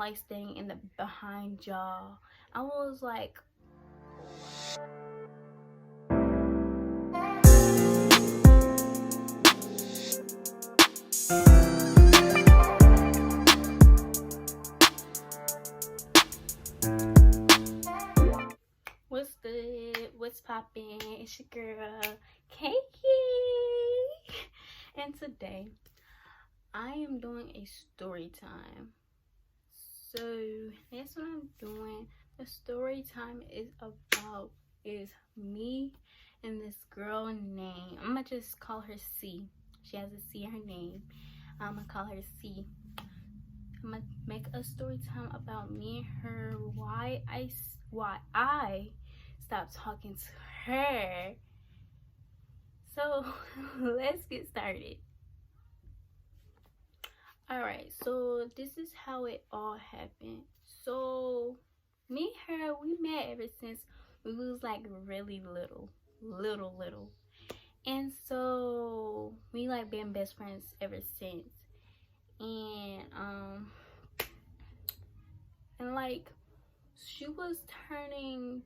like staying in the behind y'all. I was like, what's good? What's poppin'? It's your girl, Kiki. And today, I am doing a story time. So, that's what I'm doing. The story time is me and this girl named, I'm gonna just call her C. She has a C in her name. I'm gonna call her C. I'm gonna make a story time about me and her, why I stopped talking to her. So let's get started. Alright, so this is how it all happened. So me and her, we met ever since we was like really little. And so we like been best friends ever since. And like she was turning,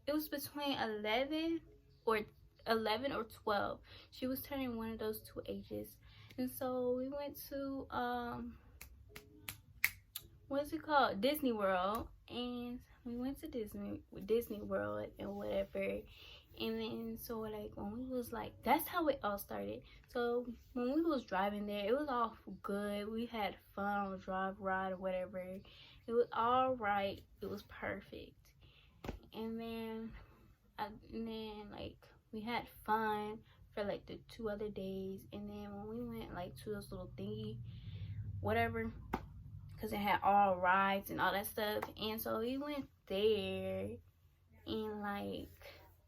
it was between 11 or 12. She was turning one of those two ages. And so we went to what's it called, Disney World. And we went to Disney World and whatever. And then so like when we was like, that's how it all started. So when we was driving there, it was all good. We had fun on the drive ride or whatever. It was all right. It was perfect. And then like we had fun for like the 2 other days. And then when we went like to this little thingy, whatever, because it had all rides and all that stuff. And so we went there and like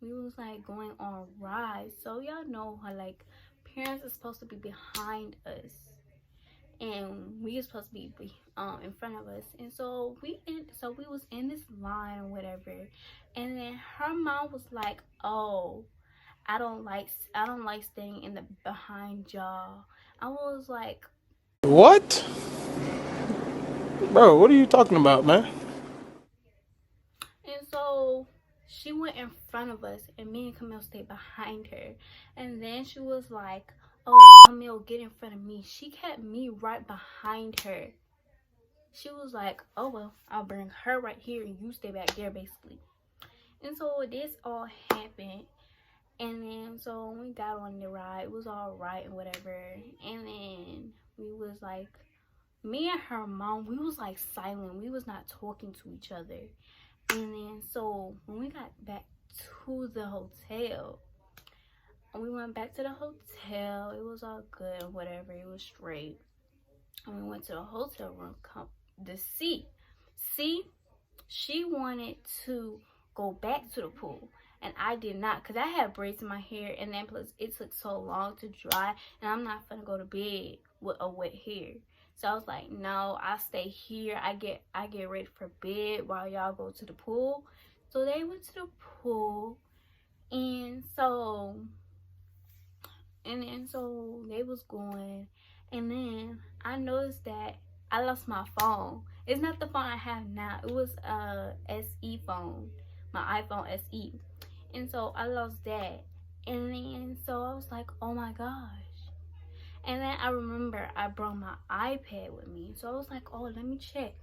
we was like going on rides. So y'all know how like parents are supposed to be behind us and we are supposed to be in front of us. And so we was in this line or whatever. And then her mom was like, oh, I don't like staying in the behind y'all. I was like, What? Bro, what are you talking about, man? and so she went in front of us and me and Camille stayed behind her. And then she was like, oh, Camille, get in front of me. She kept me right behind her. She was like, oh well, I'll bring her right here and you stay back there, basically. And so this all happened. And then so when we got on the ride, it was all right and whatever. And then we was like, me and her mom, we was like silent. We was not talking to each other. And then so when we got back to the hotel, we went back to the hotel. It was all good, whatever. It was straight. And we went to the hotel room. The C, she wanted to go back to the pool. And I did not, because I had braids in my hair. And then plus it took so long to dry. And I'm not gonna go to bed with a wet hair. So I was like, no, I stay here. I get ready for bed while y'all go to the pool. So they went to the pool. And then so they was going. And then I noticed that I lost my phone. It's not the phone I have now. It was a SE phone, my iPhone SE. And so I lost that. And then so I was like, oh my gosh. And then I remember I brought my iPad with me. So I was like, oh, let me check.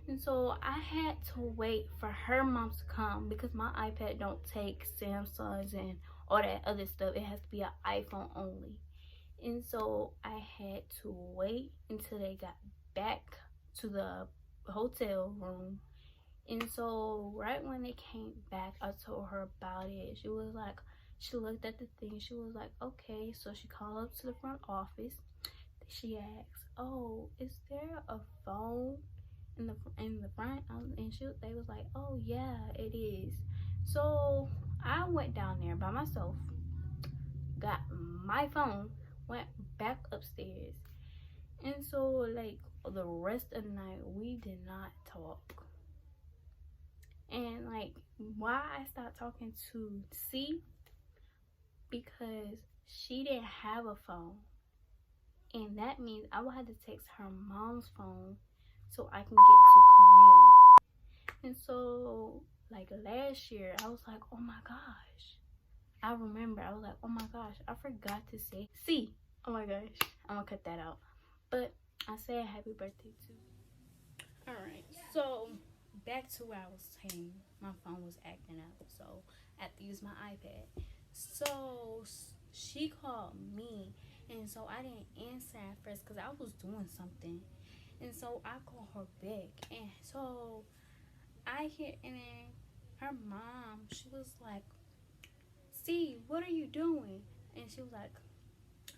And so I had to wait for her mom to come because my iPad don't take Samsungs and all that other stuff. It has to be an iPhone only. And so I had to wait until they got back to the hotel room. And so right when they came back, I told her about it. She was like, she looked at the thing. She was like, okay. So she called up to the front office. She asked, oh, is there a phone in the front? And they was like, oh yeah, it is. So I went down there by myself, got my phone, went back upstairs. And so like the rest of the night we did not talk. And like why I stopped talking to C, because she didn't have a phone. And that means I would have to text her mom's phone so I can get to Camille. And so, like last year, I was like, oh my gosh. I remember, I was like, oh my gosh, I forgot to say C. Oh my gosh, I'm gonna cut that out. But I said happy birthday too. Alright, so back to where I was saying my phone was acting up, so I had to use my iPad. So she called me, and so I didn't answer at first because I was doing something. And so I called her back, and so I hear, and then her mom, she was like, "See, what are you doing?" And she was like,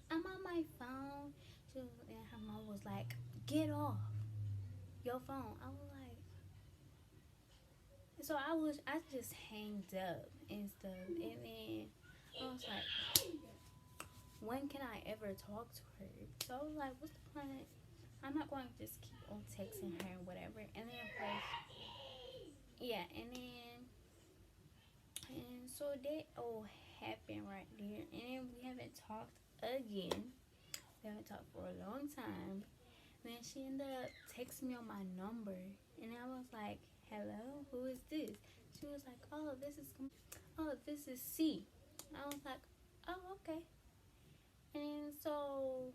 "I'm on my phone." And her mom was like, "Get off your phone." I was like, so I just hanged up and stuff, and then I was like, when can I ever talk to her? So I was like, what's the point? I'm not going to just keep on texting her and whatever. And then plus, yeah, and so that all happened right there, and then we haven't talked again. We haven't talked for a long time. And then she ended up texting me on my number, and I was like, "Hello, who is this?" She was like, "Oh, this is C." I was like, "Oh, okay." And so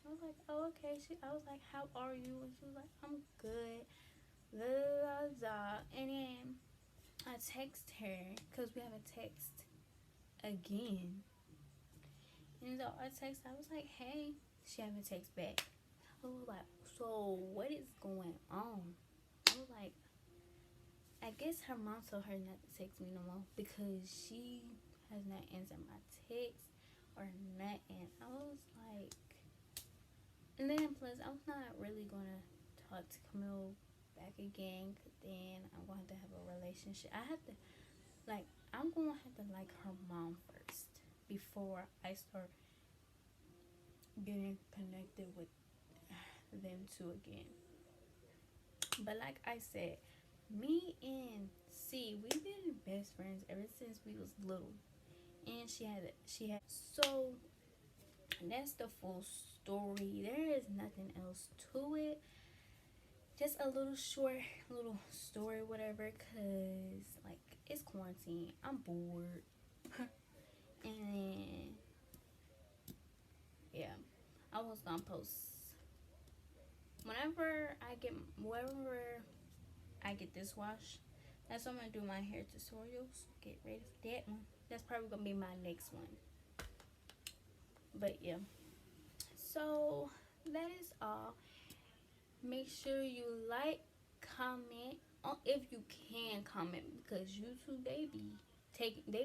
I was like, "Oh, okay." I was like, "How are you?" And she was like, "I'm good." La la la. And then I text her because we haven't text again. And so I was like, "Hey." She haven't text back. I was like, "So what is going on?" I was like, I guess her mom told her not to text me no more because she has not answered my text or nothing. I was like, and then plus I was not really gonna talk to Camille back again. Cause then I'm going to have a relationship. I have to like I'm gonna have to like her mom first before I start getting connected with them two again. But like I said, me and C, we've been best friends ever since we was little. And she had so that's the full story. There is nothing else to it. Just a little short little story, whatever, cause like it's quarantine. I'm bored. And yeah, I was gonna post whenever I get this wash. That's when I'm gonna do my hair tutorials. Get ready for that one. That's probably gonna be my next one. But yeah. So that is all. Make sure you like, comment, if you can comment, because YouTube they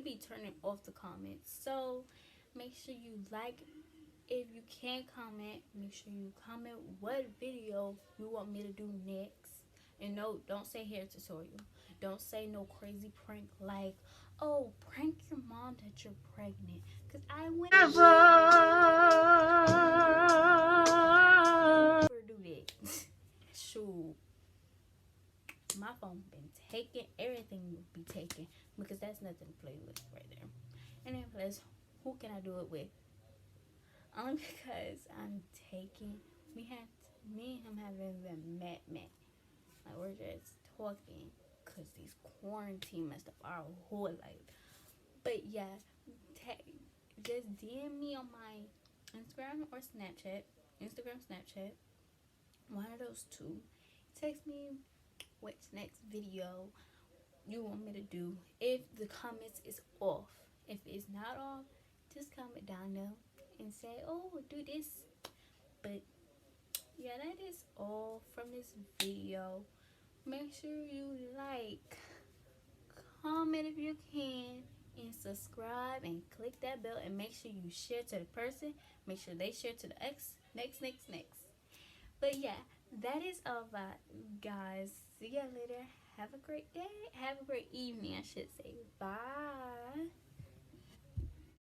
be turning off the comments. So make sure you like. If you can comment, make sure you comment what video you want me to do next. And no, don't say hair tutorial. Don't say no crazy prank like, oh, prank your mom that you're pregnant. Cause I would never do that. Shoot, my phone been taken. Everything would be taken because that's nothing to play with right there. And then plus, who can I do it with? Only because I'm taking. Me and him haven't even met. Like we're just talking because these quarantine messed up our whole life. But yeah, just DM me on my Instagram or Snapchat. Instagram, Snapchat. One of those two. Text me what's next video you want me to do. If the comments is off. If it's not off, just comment down there and say, oh, do this. But yeah, that is all from this video. Make sure you like, comment if you can, and subscribe and click that bell, and make sure you share to the person. Make sure they share to the next. But yeah, that is all about, guys. See ya later. Have a great day. Have a great evening, I should say. Bye.